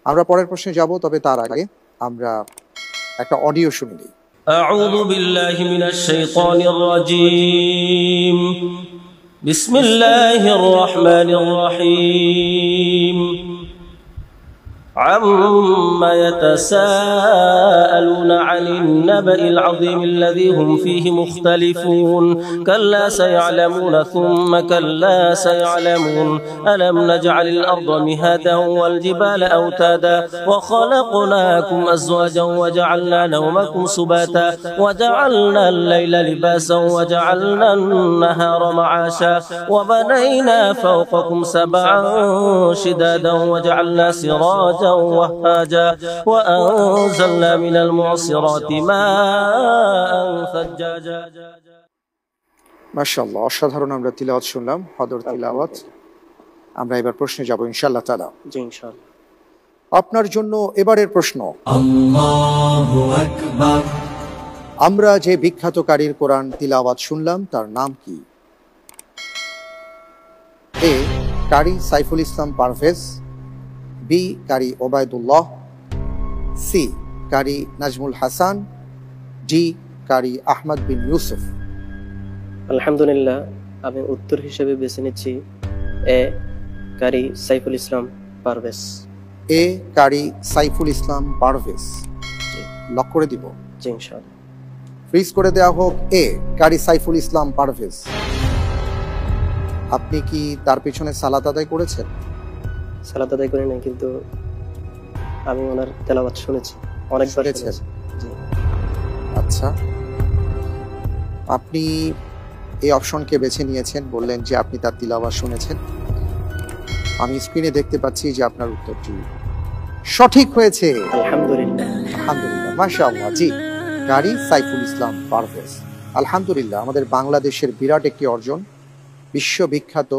আমরা পরের প্রশ্নে যাব, তবে তার আগে আমরা একটা অডিও শুনে নিই। أعوذ بالله من الشيطان الرجيم بسم الله الرحمن الرحيم عما يتساءلون عن النبأ العظيم الذي هم فيه مختلفون كلا سيعلمون ثم كلا سيعلمون ألم نجعل الأرض مهادا والجبال أوتادا وخلقناكم أزواجا وجعلنا نومكم سباتا وجعلنا الليل لباسا وجعلنا النهار معاشا وبنينا فوقكم سبعا شدادا وجعلنا سراجا وهاجا وأنزلنا من المعصرات ماء ثجاجا। মাশাআল্লাহ, অসাধারণ আমরা তিলাওয়াত শুনলাম, হদর তিলাওয়াত। আমরা এবার প্রশ্নে যাব ইনশাআল্লাহ তাআলা। জি ইনশাআল্লাহ। আপনার জন্য এবারের প্রশ্ন, আল্লাহু আকবার। আমরা যে বিখ্যাত কারীর কোরআন তিলাওয়াত শুনলাম তার নাম কি? এ কারি সাইফুল ইসলাম পারভেজ, বি কারি ওবায়দুল্লাহ, সি কারি নাজমুল হাসান, ডি কারি আহমদ বিন ইউসুফ। আলহামদুলিল্লাহ, আমি উত্তর হিসেবে বেছে নিচ্ছি এ কারি সাইফুল ইসলাম পারভেজ। এ কারি সাইফুল ইসলাম পারভেজ লক করে দিব। জি ইনশাআল্লাহ। ফ্রিজ করে দেওয়া হোক এ কারি সাইফুল ইসলাম পারভেজ। আপনি কি তার পিছনে সালাত আদায় করেছেন? সালাত আদায় করি নাই, কিন্তু আমি ওনার তেলাওয়াত শুনেছি, অনেকবার শুনেছেন? শুনেছি। জি। আচ্ছা, আপনি এই অপশনকে বেছে নিয়েছেন, বললেন যে আপনি তার তিলাওয়াত শুনেছেন। আমি স্ক্রিনে দেখতে পাচ্ছি যে আপনার উত্তরটি সঠিক হয়েছে। আলহামদুলিল্লাহ। আলহামদুলিল্লাহ, মাশাআল্লাহ। জি, কারি সাইফুল ইসলাম পারভেজ। আলহামদুলিল্লাহ, আমাদের বাংলাদেশের বিরাট একটি অর্জন। বিশ্ববিখ্যাত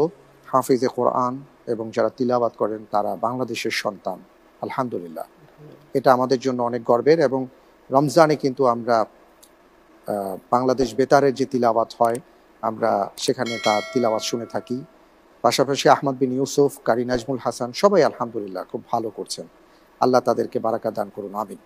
হাফিজে কোরআন এবং যারা তিলাওয়াত করেন তারা বাংলাদেশের সন্তান। আলহামদুলিল্লাহ, এটা আমাদের জন্য অনেক গর্বের। এবং রমজানে কিন্তু আমরা বাংলাদেশ বেতারের যে তিলাওয়াত হয়, আমরা সেখানে তার তিলাওয়াত শুনে থাকি। পাশাপাশি আহমদ বিন ইউসুফ, কারি নাজমুল হাসান সবাই আলহামদুলিল্লাহ খুব ভালো করছেন। আল্লাহ তাদেরকে বারাকা দান করুন, আমিন।